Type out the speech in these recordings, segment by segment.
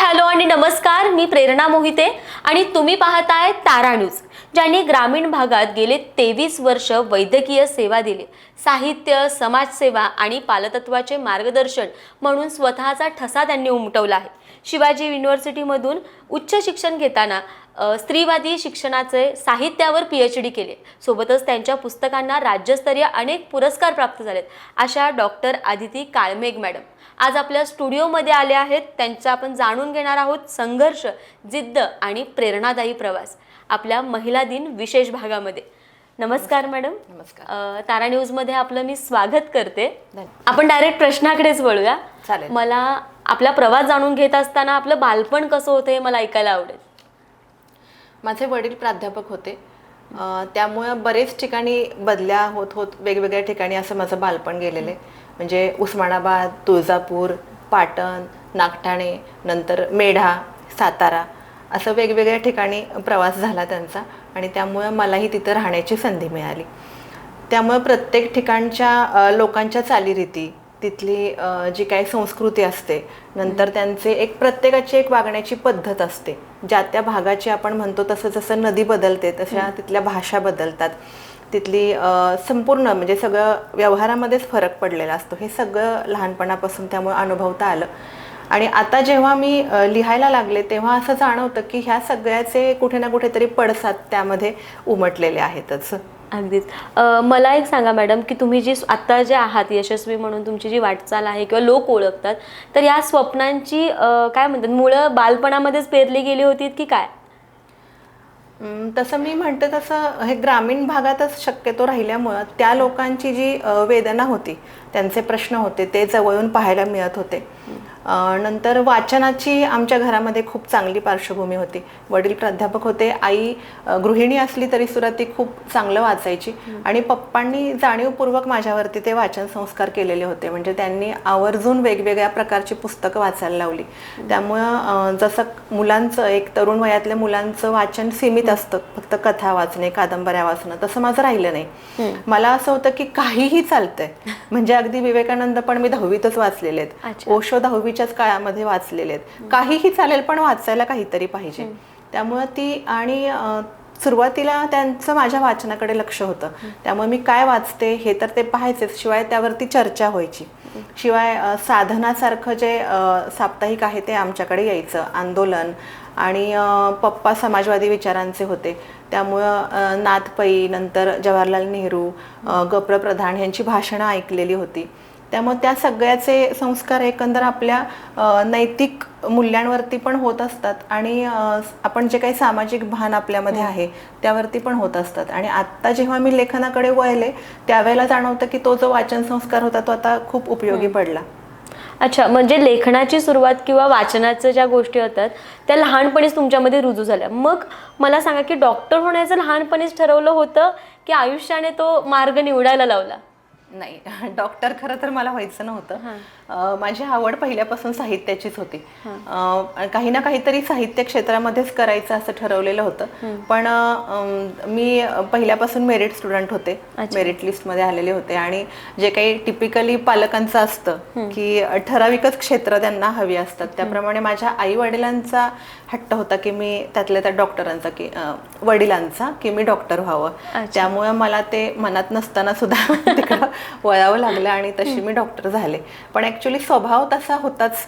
Hello आणि नमस्कार, मी प्रेरणा मोहिते आणि तुम्ही पाहताय तारा न्यूज, ज्यांनी ग्रामीण भागात गेले 23 वर्ष वैद्यकीय सेवा दिली. साहित्य, समाजसेवा आणि पालतत्वाचे मार्गदर्शन म्हणून स्वतःचा ठसा त्यांनी उमटवला आहे. शिवाजी युनिव्हर्सिटीमधून उच्च शिक्षण घेताना स्त्रीवादी शिक्षणाचे साहित्यावर PhD केले. सोबतच त्यांच्या पुस्तकांना राज्यस्तरीय अनेक पुरस्कार प्राप्त झालेत. अशा डॉक्टर आदिती काळमेघ मॅडम आज आपल्या स्टुडिओमध्ये आले आहेत. त्यांचा आपण जाणून घेणार आहोत संघर्ष, जिद्द आणि प्रेरणादायी प्रवास आपल्या महिला दिन विशेष भागामध्ये. नमस्कार मॅडम. नमस्कार. तारा न्यूजमध्ये आपलं मी स्वागत करते. आपण डायरेक्ट प्रश्नाकडेच वळूया. चालेल. मला आपला प्रवास जाणून घेत असताना आपलं बालपण कसं होतं हे मला ऐकायला आवडेल. माझे वडील प्राध्यापक होते, त्यामुळे बरेच ठिकाणी बदल्या होत होत वेगवेगळ्या ठिकाणी असं माझं बालपण गेलेलं आहे. म्हणजे उस्मानाबाद, तुळजापूर, पाटण, नागठाणे, नंतर मेढा, सातारा असं वेगवेगळ्या ठिकाणी प्रवास झाला त्यांचा आणि त्यामुळे मलाही तिथं राहण्याची संधी मिळाली. त्यामुळे प्रत्येक ठिकाणच्या लोकांच्या चालीरीती, तिथली जी काही संस्कृती असते, नंतर त्यांचे प्रत्येकाची एक वागण्याची पद्धत असते. ज्या त्या भागाची आपण म्हणतो तसं जसं नदी बदलते तशा तिथल्या भाषा बदलतात. तिथली संपूर्ण म्हणजे सगळं व्यवहारामध्येच फरक पडलेला असतो. हे सगळं लहानपणापासून त्यामुळे अनुभवता आलं. आणि आता जेव्हा मी लिहायला लागले तेव्हा असं जाणवतं की ह्या सगळ्याचे कुठे ना कुठेतरी पडसाद त्यामध्ये उमटलेले आहेतच. अगदीच. मला एक सांगा मॅडम की तुम्ही जी आत्ता जे आहात यशस्वी म्हणून तुमची जी वाटचाल आहे किंवा लोक ओळखतात, तर या स्वप्नांची काय म्हणतात मुळं बालपणामध्येच पेरली गेली होती की काय? तसं मी म्हणते तसं हे ग्रामीण भागातच शक्यतो राहिल्यामुळं त्या लोकांची जी वेदना होती, त्यांचे प्रश्न होते ते जवळून पाहायला मिळत होते. नंतर वाचनाची आमच्या घरामध्ये खूप चांगली पार्श्वभूमी होती. वडील प्राध्यापक होते, आई गृहिणी असली तरी सुद्धा ती खूप चांगलं वाचायची आणि पप्पांनी जाणीवपूर्वक माझ्यावरती ते वाचन संस्कार केलेले होते. म्हणजे त्यांनी आवर्जून वेगवेगळ्या प्रकारची पुस्तकं वाचायला लावली. त्यामुळं जसं मुलांचं एक तरुण वयातल्या मुलांचं वाचन सीमित असतं, फक्त कथा वाचणे, कादंबऱ्या वाचणं, तसं माझं राहिलं नाही. मला असं होतं की काहीही चालतंय. म्हणजे अगदी विवेकानंद पण मी 10वीतच वाचलेले आहेत, ओशो 10वीच्याच काळामध्ये वाचलेले आहेत. काहीही चालेल पण वाचायला काहीतरी पाहिजे. त्यामुळं ती आणि सुरुवातीला त्यांचं माझ्या वाचनाकडे लक्ष होतं. त्यामुळे मी काय वाचते हे तर ते पाहायचेच, शिवाय त्यावरती चर्चा व्हायची. शिवाय साधनासारखं जे साप्ताहिक आहे ते आमच्याकडे यायचं, आंदोलन. आणि पप्पा समाजवादी विचारांचे होते, त्यामुळं नाथ पै, नंतर जवाहरलाल नेहरू, ग.प्र. प्रधान यांची भाषणं ऐकलेली होती. त्यामुळे त्या सगळ्याचे संस्कार एकंदर आपल्या नैतिक मूल्यांवरती पण होत असतात आणि आपण जे काही सामाजिक भान आपल्यामध्ये आहे त्यावरती पण होत असतात. आणि आत्ता जेव्हा मी लेखनाकडे वळले त्यावेळेला जाणवतं की तो जो वाचन संस्कार होता तो आता खूप उपयोगी पडला. अच्छा, म्हणजे लेखनाची सुरुवात किंवा वाचनाच्या ज्या गोष्टी होतात त्या लहानपणीच तुमच्यामध्ये रुजू झाल्या. मग मला सांगा की डॉक्टर होण्याचं लहानपणीच ठरवलं होतं की आयुष्याने तो मार्ग निवडायला लावला? नाही, डॉक्टर खरं तर मला व्हायचं नव्हतं. माझी आवड पहिल्यापासून साहित्याचीच होती. काही ना काहीतरी साहित्य क्षेत्रामध्येच करायचं असं ठरवलेलं होतं. पण मी पहिल्यापासून मेरिट स्टुडंट होते, मेरिट लिस्टमध्ये आलेले होते. आणि जे काही टिपिकली पालकांचं असतं की ठराविकच क्षेत्र त्यांना हवी असतात, त्याप्रमाणे माझ्या आई वडिलांचा हट्ट होता की मी त्यातल्या त्या डॉक्टरांचा की वडिलांचा की मी डॉक्टर व्हावं. त्यामुळे मला ते मनात नसताना सुद्धा तिकडं वळावं लागलं आणि तशी मी डॉक्टर झाले. पण ऍक्च्युली स्वभाव तसा होताच,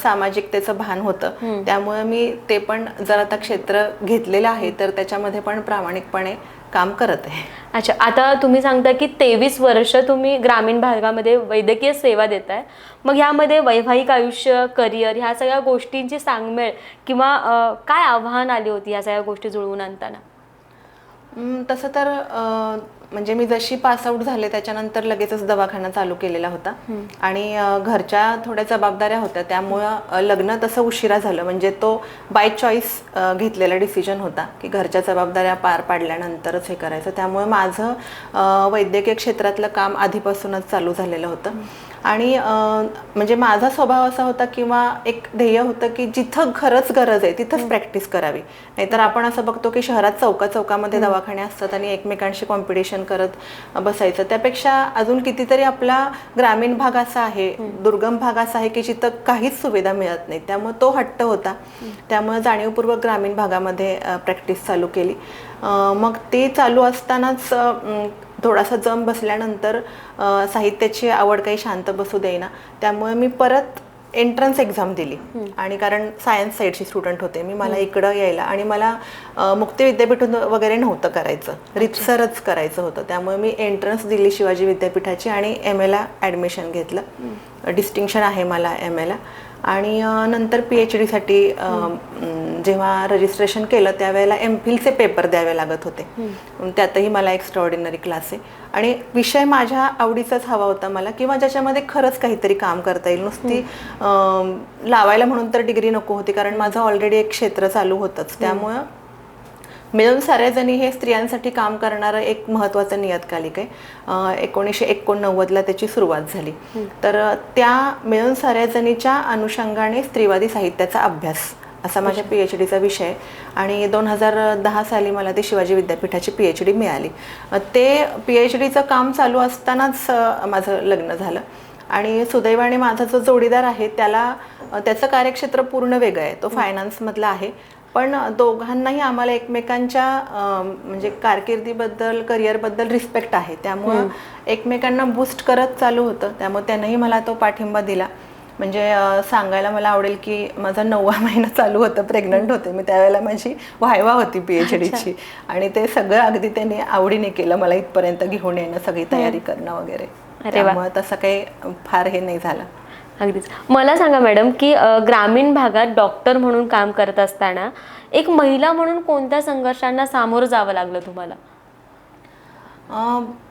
सामाजिकतेचं भान होतं. त्यामुळे मी ते पण जर आता क्षेत्र घेतलेलं आहे तर त्याच्यामध्ये पण प्रामाणिकपणे काम करत आहे. अच्छा, आता तुम्ही सांगता की 23 वर्ष तुम्ही ग्रामीण भागामध्ये वैद्यकीय सेवा देताय. मग ह्यामध्ये वैवाहिक आयुष्य, करिअर ह्या सगळ्या गोष्टींची सांगमेळ किंवा काय आव्हान आली होती ह्या सगळ्या गोष्टी जुळवून आणताना? तसं तर म्हणजे मी जशी पासआउट झाले त्याच्यानंतर लगेचच दवाखाना चालू केलेला होता आणि घरच्या थोड्या जबाबदाऱ्या होत्या, त्यामुळं लग्न तसं उशिरा झालं. म्हणजे तो बाय चॉईस घेतलेला डिसिजन होता की घरच्या जबाबदाऱ्या पार पाडल्यानंतरच हे करायचं. त्यामुळे माझं वैद्यकीय क्षेत्रातलं काम आधीपासूनच चालू झालेलं होतं. आणि म्हणजे माझा स्वभाव असा होता किंवा एक ध्येय होतं की जिथं खरंच गरज आहे तिथंच प्रॅक्टिस करावी. नाहीतर आपण असं बघतो की शहरात चौकामध्ये दवाखाने असतात आणि एकमेकांशी कॉम्पिटिशन करत बसायचं. त्यापेक्षा अजून कितीतरी आपला ग्रामीण भाग असा आहे, दुर्गम भाग असा आहे की जिथं काहीच सुविधा मिळत नाही. त्यामुळे तो हट्ट होता. त्यामुळे जाणीवपूर्वक ग्रामीण भागामध्ये प्रॅक्टिस चालू केली. मग ते चालू असतानाच थोडासा जम बसल्यानंतर साहित्याची आवड काही शांत बसू देईना. त्यामुळे मी परत एंट्रन्स एक्झाम दिली. आणि कारण सायन्स साईडची स्टुडंट होते मी, मला इकडं यायला आणि मला मुक्त विद्यापीठ वगैरे नव्हतं करायचं, रितसरच करायचं होतं. त्यामुळे मी एंट्रन्स दिली शिवाजी विद्यापीठाची आणि MA ॲडमिशन घेतलं. डिस्टिंक्शन आहे मला MA. आणि नंतर PhDसाठी जेव्हा रजिस्ट्रेशन केलं त्यावेळेला MPhilचे पेपर द्यावे लागत होते. त्यातही मला एक्स्ट्राऑर्डिनरी क्लास आहे आणि विषय माझ्या आवडीचाच हवा होता मला, किंवा ज्याच्यामध्ये खरंच काहीतरी काम करता येईल. नुसती लावायला म्हणून तर डिग्री नको होती, कारण माझं ऑलरेडी एक क्षेत्र चालू होतंच. त्यामुळं मिळून साऱ्याजणी हे स्त्रियांसाठी काम करणारं एक महत्त्वाचं नियतकालिक आहे. 1989ला त्याची सुरुवात झाली. तर त्या मिळून साऱ्याजणीच्या अनुषंगाने स्त्रीवादी साहित्याचा अभ्यास असा माझ्या PhDचा विषय. आणि 2010 साली मला ती शिवाजी विद्यापीठाची PhD मिळाली. ते PhDचं काम चालू असतानाच माझं लग्न झालं. आणि सुदैवाने माझा जो जोडीदार आहे त्याचं कार्यक्षेत्र पूर्ण वेगळं आहे, तो फायनान्समधला आहे. पण दोघांनाही आम्हाला एकमेकांच्या म्हणजे कारकिर्दीबद्दल, करिअरबद्दल रिस्पेक्ट आहे. त्यामुळं एकमेकांना बूस्ट करत चालू होतं. त्यामुळे त्यानंही मला तो पाठिंबा दिला. म्हणजे सांगायला मला आवडेल की माझा 9वा महिना चालू होतं, प्रेग्नंट होते मी त्यावेळेला, माझी वायवा होती PhDची. आणि ते सगळं अगदी त्यांनी आवडीने केलं, मला इथपर्यंत घेऊन येणं, सगळी तयारी करणं वगैरे. त्यामुळे तसं काही फार हे नाही झालं. अगदीच. मला सांगा मॅडम की ग्रामीण भागात डॉक्टर म्हणून काम करत असताना एक महिला म्हणून कोणत्या संघर्षांना सामोरं जावं लागलं तुम्हाला?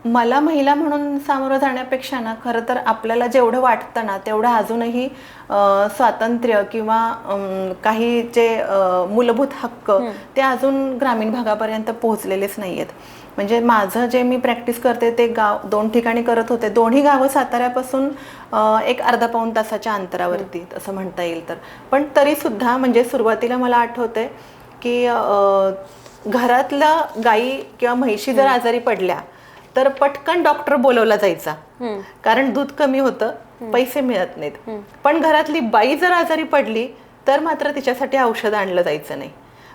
मला महिला म्हणून सामोरं जाण्यापेक्षा ना, खरं तर आपल्याला जेवढं वाटतं ना तेवढं अजूनही स्वातंत्र्य किंवा काही जे मूलभूत हक्क ते अजून ग्रामीण भागापर्यंत पोहोचलेलेच नाही आहेत. म्हणजे माझं जे मी प्रॅक्टिस करते ते 2 ठिकाणी करत होते. दोन्ही गावं साताऱ्यापासून एक अर्धा पाऊण तासाच्या अंतरावरती असं म्हणता येईल. तर पण तरीसुद्धा म्हणजे सुरुवातीला मला आठवतंय की घरातल्या गाई किंवा म्हैशी जर आजारी पडल्या तर पटकन डॉक्टर बोलवला जायचा, कारण दूध कमी होतं, पैसे मिळत नाहीत. पण घरातली बाई जर आजारी पडली तर मात्र तिच्यासाठी औषध आणलं जायचं नाही.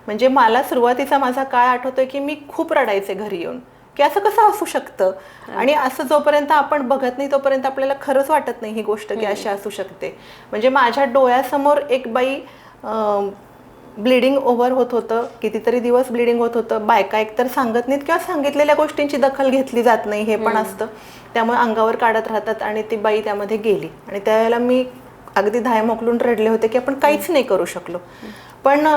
म्हणजे मला सुरुवातीचा माझा काळ आठवतोय की मी खूप रडायचे घरी येऊन की असं कसं असू शकतं. आणि असं जोपर्यंत आपण बघत नाही तोपर्यंत आपल्याला खरंच वाटत नाही ही गोष्ट की अशी असू शकते. म्हणजे माझ्या डोळ्यासमोर एक बाई ब्लिडिंग ओव्हर होत होतं, कितीतरी दिवस ब्लिडिंग होत होतं. बायका एकतर सांगत नाहीत किंवा सांगितलेल्या गोष्टींची दखल घेतली जात नाही, हे पण असतं. त्यामुळे अंगावर काढत राहतात आणि ती बाई त्यामध्ये गेली. आणि त्यावेळेला मी अगदी धाय मोकलून रडले होते की आपण काहीच नाही करू शकलो. पण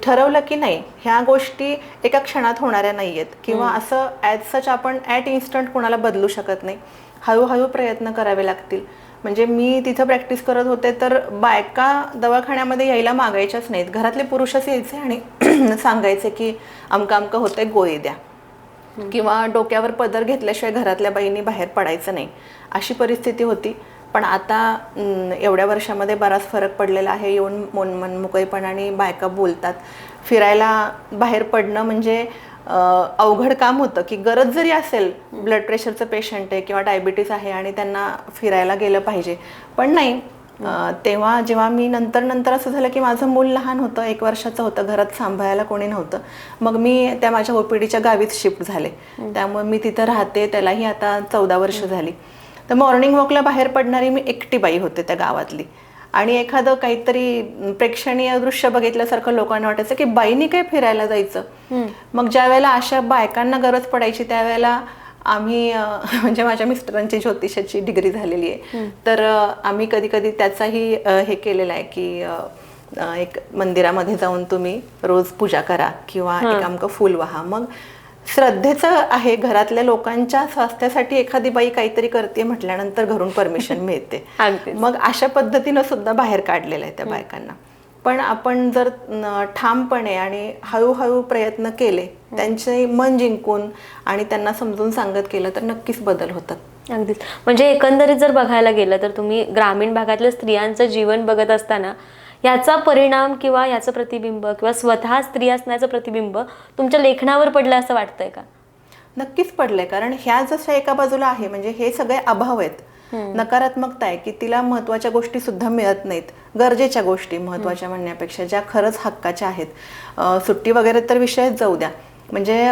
ठरवलं की नाही, ह्या गोष्टी एका क्षणात होणाऱ्या नाही आहेत किंवा असं ॲज सच आपण ॲट इन्स्टंट कोणाला बदलू शकत नाही. हळूहळू प्रयत्न करावे लागतील. म्हणजे मी तिथं प्रॅक्टिस करत होते तर बायका दवाखान्यामध्ये यायला मागायच्याच नाहीत, घरातले पुरुषच यायचे आणि सांगायचे की अमकं अमकं होतंय, गोळी द्या. किंवा डोक्यावर पदर घेतल्याशिवाय घरातल्या बाईंनी बाहेर पडायचं नाही, अशी परिस्थिती होती. पण आता एवढ्या वर्षामध्ये बराच फरक पडलेला आहे. येऊन मनमोकळेपणाने बायका बोलतात. फिरायला बाहेर पडणं म्हणजे अवघड काम होतं की गरज जरी असेल, ब्लड प्रेशरचं पेशंट आहे किंवा डायबिटीस आहे आणि त्यांना फिरायला गेलं पाहिजे, पण नाही. तेव्हा जेव्हा मी नंतर असं झालं की माझं मूल लहान होतं, 1 वर्षाचं होतं, घरात सांभाळायला कोणी नव्हतं. मग मी त्या माझ्या OPDच्या गावीच शिफ्ट झाले. त्यामुळे मी तिथं राहते, त्यालाही आता 14 वर्ष झाली. तर मॉर्निंग वॉकला बाहेर पडणारी मी एकटी बाई होते त्या गावातली. आणि एखादं काहीतरी प्रेक्षणीय दृश्य बघितल्यासारखं लोकांना वाटायचं की बाईनी काय फिरायला जायचं. मग ज्या वेळेला अशा बायकांना गरज पडायची त्यावेळेला आम्ही म्हणजे माझ्या मिस्टरांची ज्योतिषाची डिग्री झालेली आहे, तर आम्ही कधी कधी त्याचाही हे केलेलं आहे की एक मंदिरामध्ये जाऊन तुम्ही रोज पूजा करा किंवा एक अमकं फूल वाहा. मग श्रद्धेचं आहे, घरातल्या लोकांच्या स्वास्थ्यासाठी एखादी बाई काहीतरी करते म्हटल्यानंतर घरून परमिशन मिळते. मग अशा पद्धतीनं सुद्धा बाहेर काढलेलं आहे त्या बायकांना. पण आपण जर ठामपणे आणि हळूहळू प्रयत्न केले, त्यांचे मन जिंकून आणि त्यांना समजून सांगत केलं तर नक्कीच बदल होतात. अगदीच. म्हणजे एकंदरीत जर बघायला गेलं तर तुम्ही ग्रामीण भागातल्या स्त्रियांचं जीवन बघत असताना याचा परिणाम किंवा याचं प्रतिबिंब किंवा स्वतः स्त्री असण्याचं प्रतिबिंब तुमच्या लेखनावर पडलं असं वाटतंय का? नक्कीच पडलंय, कारण ह्या जशा एका बाजूला आहे म्हणजे हे सगळे अभाव आहेत, नकारात्मकता आहे की तिला महत्वाच्या गोष्टी सुद्धा मिळत नाहीत, गरजेच्या गोष्टी महत्वाच्या म्हणण्यापेक्षा ज्या खरंच हक्काच्या आहेत. सुट्टी वगैरे तर विषयच जाऊ द्या, म्हणजे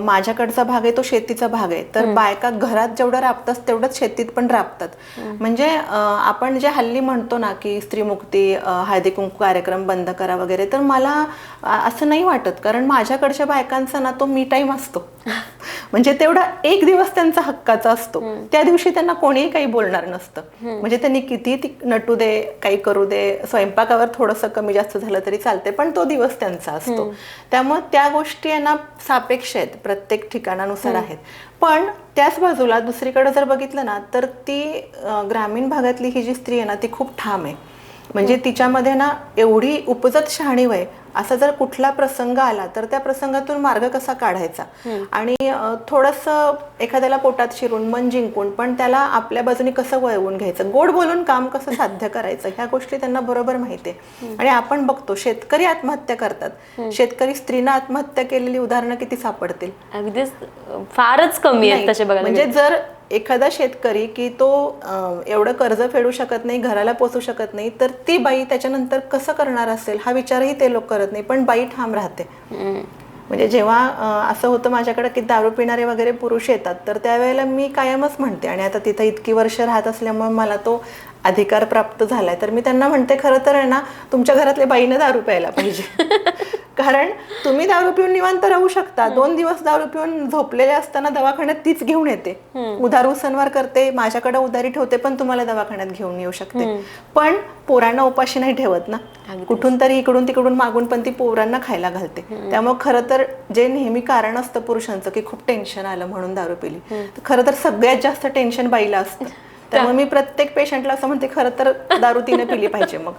माझ्याकडचा भाग आहे तो शेतीचा भाग आहे, तर बायका घरात जेवढं राबतात तेवढंच शेतीत पण राबतात. म्हणजे आपण जे हल्ली म्हणतो ना की स्त्रीमुक्ती, हळदी कुंकू कार्यक्रम बंद करा वगैरे, तर मला असं नाही वाटत, कारण माझ्याकडच्या बायकांचा ना तो मी टाईम असतो. म्हणजे तेवढा एक दिवस त्यांचा हक्काचा असतो, त्या दिवशी त्यांना कोणीही काही बोलणार नसतं. म्हणजे त्यांनी किती नटू दे, काही करू दे, स्वयंपाकावर थोडंसं कमी जास्त झालं तरी चालते, पण तो दिवस त्यांचा असतो. त्यामुळे त्या गोष्टी यांना सापेक्ष आहेत, प्रत्येक ठिकाणानुसार आहेत. पण त्याच बाजूला दुसरीकडे जर बघितलं ना तर ती ग्रामीण भागातली ही जी स्त्री आहे ना ती खूप ठाम आहे. म्हणजे तिच्यामध्ये ना एवढी उपजत शहाणीव आहे, असा जर कुठला प्रसंग आला तर त्या प्रसंगातून मार्ग कसा काढायचा, आणि थोडंसं एखाद्याला पोटात शिरून मन जिंकून पण त्याला आपल्या बाजूने कसं वळवून घ्यायचं, गोड बोलून काम कसं साध्य करायचं, ह्या गोष्टी त्यांना बरोबर माहिती आहे. आणि आपण बघतो शेतकरी आत्महत्या करतात, शेतकरी स्त्रीनं आत्महत्या केलेली उदाहरणं किती सापडतील? अगदीच फारच कमी आहेत तसे बघायला म्हणजे जर एखादा शेतकरी की तो एवढं कर्ज फेडू शकत नाही, घराला पोचू शकत नाही, तर ती बाई त्याच्यानंतर कसं करणार असेल हा विचारही ते लोक करत नाही, पण बाई ठाम राहते. म्हणजे जेव्हा असं होतं माझ्याकडे की दारू पिणारे वगैरे पुरुष येतात, तर त्यावेळेला मी कायमच म्हणते, आणि आता तिथं इतकी वर्ष राहत असल्यामुळे मला तो अधिकार प्राप्त झालाय, तर मी त्यांना म्हणते खरं तर आहे ना तुमच्या घरातल्या बाईनं दारू प्यायला पाहिजे. कारण तुम्ही दारू पिऊन निवांत राहू शकता, 2 दिवस दारू पिऊन झोपलेले असताना दवाखान्यात तीच घेऊन येते, उधार उसनवार करते, माझ्याकडे उधारी ठेवते, पण तुम्हाला दवाखान्यात घेऊन येऊ शकते. पण पोरांना उपाशी नाही ठेवत ना, कुठून तरी इकडून तिकडून मागून पण ती पोरांना खायला घालते. त्यामुळे खरं तर जे नेहमी कारण असतं पुरुषांचं की खूप टेन्शन आलं म्हणून दारू पिली, तर खरं तर सगळ्यात जास्त टेन्शन बाईला असतं. त्यामुळे मी प्रत्येक पेशंटला असं म्हणते खरं तर दारू तिने पिली पाहिजे. मग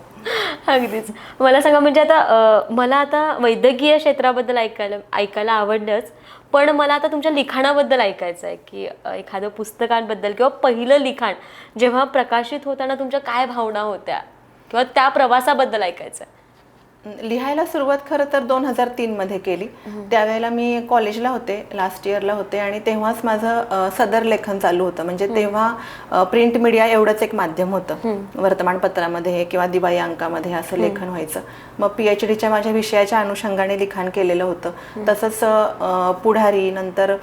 अगदीच. मला सांगा, म्हणजे आता मला आता वैद्यकीय क्षेत्राबद्दल ऐकायला आवडलंच, पण मला आता तुमच्या लिखाणाबद्दल ऐकायचं आहे की एखादं पुस्तकांबद्दल किंवा पहिलं लिखाण जेव्हा प्रकाशित होताना तुमच्या काय भावना होत्या किंवा त्या प्रवासाबद्दल ऐकायचं आहे. लिहायला सुरुवात खरं तर 2003 मध्ये केली. त्यावेळेला मी कॉलेजला होते, लास्ट इयरला होते, आणि तेव्हाच माझं सदर लेखन चालू होतं. म्हणजे तेव्हा प्रिंट मीडिया एवढंच एक माध्यम होतं, वर्तमानपत्रामध्ये किंवा दिवाळी अंकामध्ये असं लेखन व्हायचं. मग PhDच्या माझ्या विषयाच्या अनुषंगाने लिखाण केलेलं होतं. तसंच पुढारी, नंतर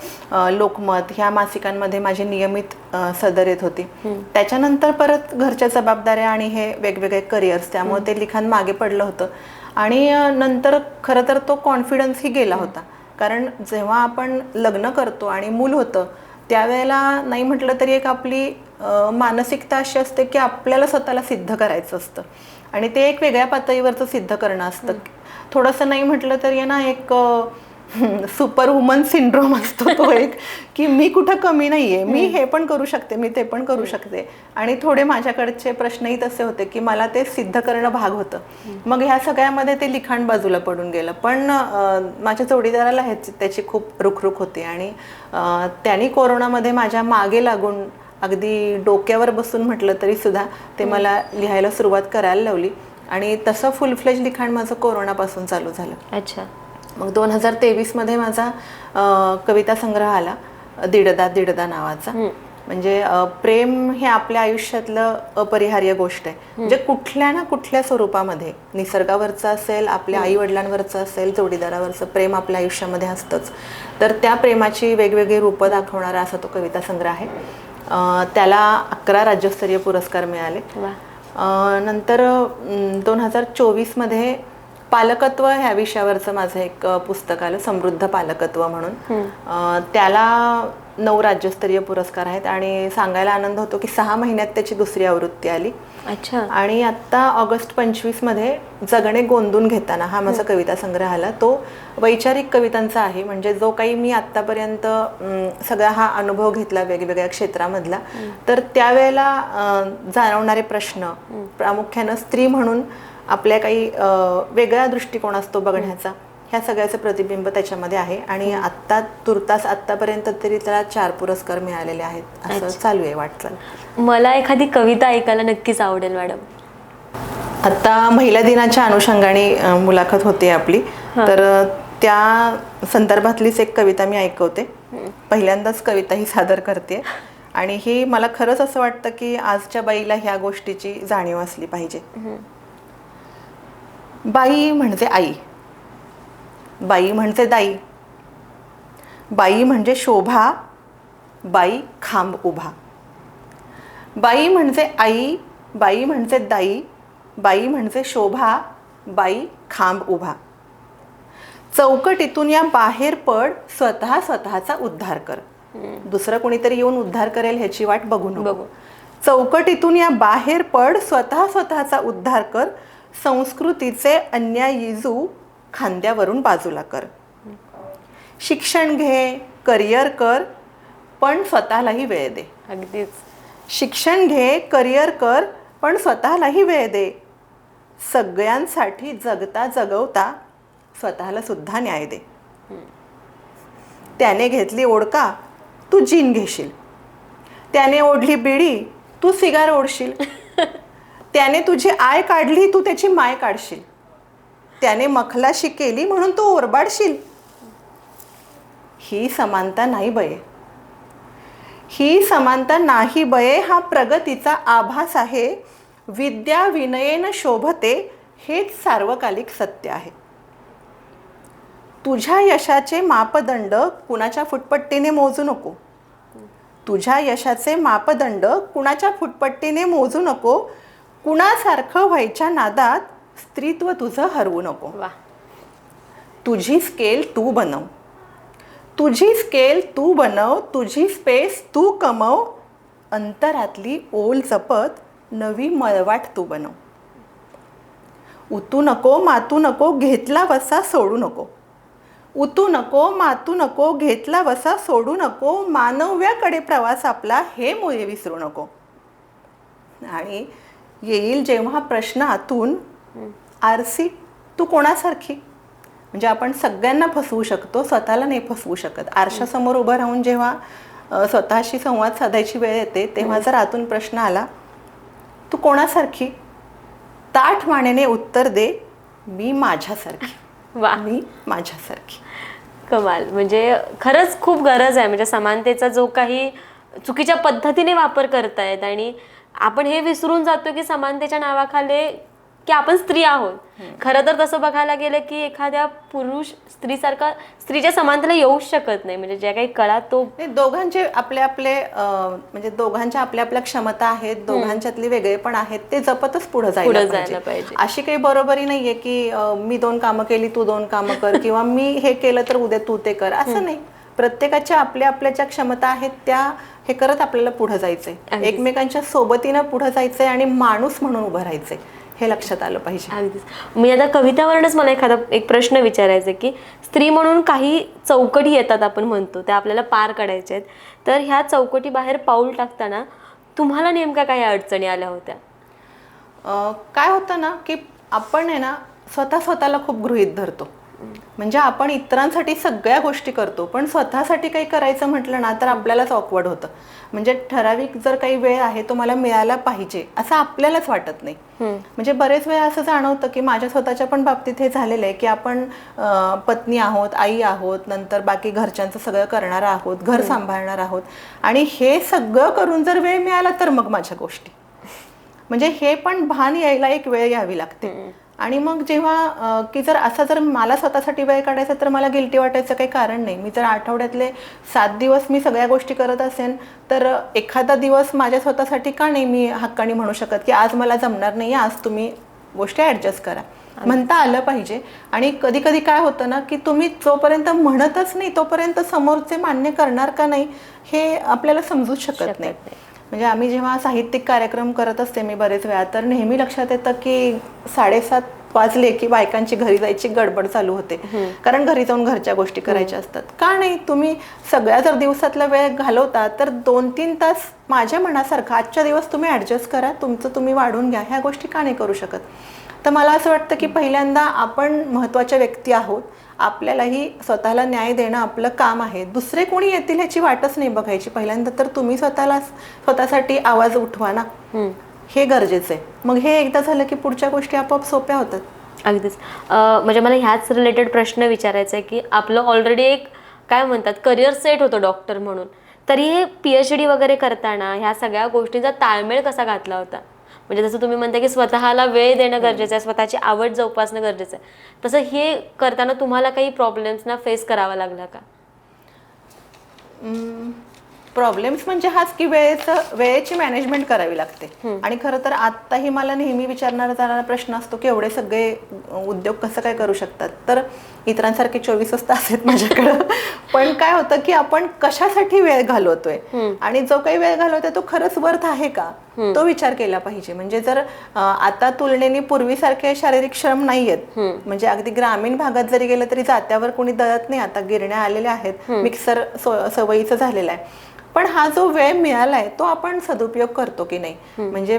लोकमत ह्या मासिकांमध्ये माझी नियमित सदर येत होती. त्याच्यानंतर परत घरच्या जबाबदाऱ्या आणि हे वेगवेगळे करिअर्स, त्यामुळे ते लिखाण मागे पडलं होतं. आणि नंतर खरं तर तो कॉन्फिडन्सही गेला होता, कारण जेव्हा आपण लग्न करतो आणि मूल होतं त्यावेळेला नाही म्हटलं तरी एक आपली मानसिकता अशी असते की आपल्याला स्वतःला सिद्ध करायचं असतं, आणि ते एक वेगळ्या पातळीवरचं सिद्ध करणं असतं. थोडंसं नाही म्हटलं तरी ना एक सुपर वुमन सिंड्रोम असतो तो एक, की मी कुठं कमी नाहीये, मी हे पण करू शकते, मी ते पण करू शकते. आणि थोडे माझ्याकडचे प्रश्नही तसे होते की मला ते सिद्ध करणं भाग होतं. मग ह्या सगळ्यामध्ये ते लिखाण बाजूला पडून गेलं. पण माझ्या जोडीदाराला त्याची खूप रुखरुख होती, आणि त्यांनी कोरोनामध्ये माझ्या मागे लागून अगदी डोक्यावर बसून म्हटलं तरी सुद्धा ते मला लिहायला सुरुवात करायला लावली, आणि तसं फुल फ्लेज लिखाण माझं कोरोनापासून चालू झालं. अच्छा. मग 2023 मध्ये माझा कविता संग्रह आला, दीडदा दीडदा नावाचा. म्हणजे प्रेम हे आपल्या आयुष्यातलं अपरिहार्य गोष्ट आहे. म्हणजे कुठल्या ना कुठल्या स्वरूपामध्ये, निसर्गावरचं असेल, आपल्या आई वडिलांवरचं असेल, जोडीदारावरचं प्रेम आपल्या आयुष्यामध्ये असतंच. तर त्या प्रेमाची वेगवेगळी रूपं दाखवणारा असा तो कविता संग्रह आहे. त्याला 11 राज्यस्तरीय पुरस्कार मिळाले. नंतर 2024 मध्ये पालकत्व ह्या विषयावरचं माझं एक पुस्तक आलं, समृद्ध पालकत्व म्हणून. त्याला 9 राज्यस्तरीय पुरस्कार आहेत, आणि सांगायला आनंद होतो की 6 महिन्यात त्याची दुसरी आवृत्ती आली. अच्छा. आणि आता ऑगस्ट 25 मध्ये जगणे गोंदून घेताना हा माझा कविता संग्रह आला. तो वैचारिक कवितांचा आहे. म्हणजे जो काही मी आत्तापर्यंत सगळा हा अनुभव घेतला वेगवेगळ्या क्षेत्रामधला, तर त्यावेळेला जाणवणारे प्रश्न, प्रामुख्यानं स्त्री म्हणून आपल्या काही वेगळा दृष्टिकोन असतो बघण्याचा, ह्या सगळ्याचं प्रतिबिंब त्याच्यामध्ये आहे. आणि आत्ता तुर्तास आत्तापर्यंत तरी त्याला 4 पुरस्कार मिळालेले आहेत. असं चालू आहे वाटचाल. मला एखादी कविता ऐकायला नक्कीच आवडेल मॅडम. आता महिला दिनाच्या अनुषंगाने मुलाखत होते आपली, तर त्या संदर्भातलीच एक कविता मी ऐकवते. पहिल्यांदाच कविता ही सादर करते आणि ही मला खरंच असं वाटतं की आजच्या बाईला ह्या गोष्टीची जाणीव असली पाहिजे. बाई म्हणजे आई, बाई म्हणजे दाई, बाई म्हणजे शोभा, बाई खांब उभा. बाई म्हणजे आई, बाई म्हणजे दाई, बाई म्हणजे शोभा, बाई खांब उभा. चौकटीतून या बाहेर पड, स्वतःचा उद्धार कर. दुसरं कोणीतरी येऊन उद्धार करेल ह्याची वाट बघू नको. चौकटीतून या बाहेर पड, स्वतःचा उद्धार कर. संस्कृतीचे अन्यायीजू खांद्यावरून बाजूला कर. शिक्षण घे, करिअर कर, पण स्वतःलाही वेळ दे. अगदीच. शिक्षण घे, करिअर कर, पण स्वतःलाही वेळ दे. सगळ्यांसाठी जगता जगवता स्वतःला सुद्धा न्याय दे. त्याने घेतली ओढका, तू जीन घेशील. त्याने ओढली बिडी, तू सिगार ओढशील. त्याने तुझी आय काढली, तू त्याची माय काढशील. त्याने मखलाशी केली म्हणून तू ओरबाडशील. ही समानता नाही बये, ही समानता नाही बये. हा प्रगतीचा आभास आहे. विद्या विनयेन शोभते, हेच सार्वकालिक सत्य आहे. तुझ्या यशाचे मापदंड कुणाच्या फुटपट्टीने मोजू नको. तुझ्या यशाचे मापदंड कुणाच्या फुटपट्टीने मोजू नको. कुणासारखं व्हायच्या नादात स्त्रीत्व तुझं हरवू नको. तुझी स्केल तू बनव, तुझी स्केल तू बनव. तुझी स्पेस तू कमव. अंतरातली ओल जपत नवी मळवाट तू बनव. उतू नको, मातू नको, घेतला वसा सोडू नको. उतू नको, मातू नको, घेतला वसा सोडू नको. मानव्याकडे प्रवास आपला, हे मुळे विसरू नको. आणि येईल जेव्हा प्रश्न आतून, आरसी तू कोणासारखी. म्हणजे आपण सगळ्यांना फसवू शकतो, स्वतःला नाही फसवू शकत. आरशासमोर उभं राहून जेव्हा स्वतःशी संवाद साधायची वेळ येते, तेव्हा जर आतून प्रश्न आला, तू कोणासारखी, ताठ मानेने उत्तर दे, मी माझ्यासारखी. मी माझ्यासारखी. कमाल. म्हणजे खरंच खूप गरज आहे. म्हणजे समानतेचा जो काही चुकीच्या पद्धतीने वापर करतायत आणि आपण हे विसरून जातो की समानतेच्या नावाखाली की आपण स्त्री आहोत. खरं तर तसं बघायला गेलं की एखाद्या पुरुष स्त्रीसारखा स्त्रीच्या समानतेला येऊच शकत नाही. म्हणजे ज्या काही कळा तो दोघांचे आपले आपले म्हणजे दोघांच्या आपल्या आपल्या क्षमता आहेत, दोघांच्यातली वेगळे पण आहेत, ते जपतच पुढे जायला पाहिजे. अशी काही बरोबरी नाहीये की मी 2 कामं केली तू 2 कामं कर किंवा मी हे केलं तर उद्या तू ते कर, असं नाही. प्रत्येकाच्या आपल्या आपल्या ज्या क्षमता आहेत त्या हे करत आपल्याला पुढे जायचंय, एकमेकांच्या सोबतीनं पुढे जायचंय आणि माणूस म्हणून उभं राहायचंय, हे लक्षात आलं पाहिजे. अगदीच. मी आता कवितावरूनच मला एखादा एक प्रश्न विचारायचा आहे की स्त्री म्हणून काही चौकटी येतात आपण म्हणतो, त्या आपल्याला पार काढायच्या आहेत. तर ह्या चौकटी बाहेर पाऊल टाकताना तुम्हाला नेमक्या काही अडचणी आल्या होत्या? काय होतं ना की आपण आहे ना स्वतःला खूप गृहीत धरतो. म्हणजे आपण इतरांसाठी सगळ्या गोष्टी करतो, पण स्वतःसाठी काही करायचं म्हटलं ना तर आपल्यालाच ऑकवर्ड होतं. म्हणजे ठराविक जर काही वेळ आहे तो मला मिळाला पाहिजे असं आपल्यालाच वाटत नाही. म्हणजे बरेच वेळा असं जाणवतं की माझ्या स्वतःच्या पण बाबतीत हे झालेलं आहे की आपण पत्नी आहोत, आई आहोत, नंतर बाकी घरच्यांचं सगळं करणार आहोत, घर सांभाळणार आहोत, आणि हे सगळं करून जर वेळ मिळाला तर मग माझ्या गोष्टी, म्हणजे हे पण भान यायला एक वेळ यावी लागते. आणि मग जेव्हा की जर मला स्वतःसाठी वेळ काढायचा तर मला गिल्टी वाटायचं काही कारण नाही. मी जर आठवड्यातले 7 दिवस मी सगळ्या गोष्टी करत असेन तर एखादा दिवस माझ्या स्वतःसाठी का नाही मी हक्कानी म्हणू शकत की आज मला जमणार नाही, आज तुम्ही गोष्टी ॲडजस्ट करा, म्हणता आलं पाहिजे. आणि कधी कधी काय होतं ना की तुम्ही जोपर्यंत म्हणतच नाही तोपर्यंत समोरचे मान्य करणार का नाही हे आपल्याला समजूच शकत नाही. म्हणजे आम्ही जेव्हा साहित्यिक कार्यक्रम करत असते मी बरेच वेळा, तर नेहमी लक्षात येतं की 7:30 वाजले की बायकांची घरी जायची गडबड चालू होते, कारण घरी जाऊन घरच्या गोष्टी करायच्या असतात. का नाही, तुम्ही सगळ्या जर दिवसातला वेळ घालवता तर 2-3 तास माझ्या मनासारखं आजच्या दिवस तुम्ही ॲडजस्ट करा, तुमचं तुम्ही वाढून घ्या, ह्या गोष्टी का नाही करू शकत? तर मला असं वाटतं की पहिल्यांदा आपण महत्त्वाच्या व्यक्ती आहोत, आपल्यालाही स्वतःला न्याय देणं आपलं काम आहे. दुसरे कोणी येतील ह्याची वाटच नाही बघायची, पहिल्यांदा तर तुम्ही स्वतःसाठी आवाज उठवा ना, हे गरजेचं आहे. मग हे एकदा झालं की पुढच्या गोष्टी आपोआप सोप्या होतात. अगदीच. म्हणजे मला ह्याच रिलेटेड प्रश्न विचारायचा आहे की आपलं ऑलरेडी एक काय म्हणतात करिअर सेट होतं डॉक्टर म्हणून, तरी हे PhD वगैरे करताना ह्या सगळ्या गोष्टींचा ताळमेळ कसा घातला होता? म्हणजे जसं तुम्ही म्हणता की स्वतःला वेळ देणं गरजेचं आहे, स्वतःची आवड जोपासणं गरजेचं आहे, तसं हे करताना तुम्हाला काही प्रॉब्लेम्सना फेस करावा लागला का? प्रॉब्लेम्स म्हणजे हाच की वेळेची मॅनेजमेंट करावी लागते. आणि खरं तर आत्ताही मला नेहमी विचारणारा जाणारा प्रश्न असतो की एवढे सगळे उद्योग कसं काय करू शकतात. तर इतरांसारखे 24 तास आहेत माझ्याकडं. पण काय होतं की आपण कशासाठी वेळ घालवतोय आणि जो काही वेळ घालवतोय तो खरंच वर्थ आहे का, तो विचार केला पाहिजे. म्हणजे जर आता तुलनेने पूर्वीसारखे शारीरिक श्रम नाही आहेत, म्हणजे अगदी ग्रामीण भागात जरी गेलं तरी जात्यावर कोणी दळत नाही, आता गिरण्या आलेल्या आहेत, मिक्सर सवयीचं झालेलं आहे. पण हा जो वेळ मिळालाय तो आपण सदुपयोग करतो की नाही. म्हणजे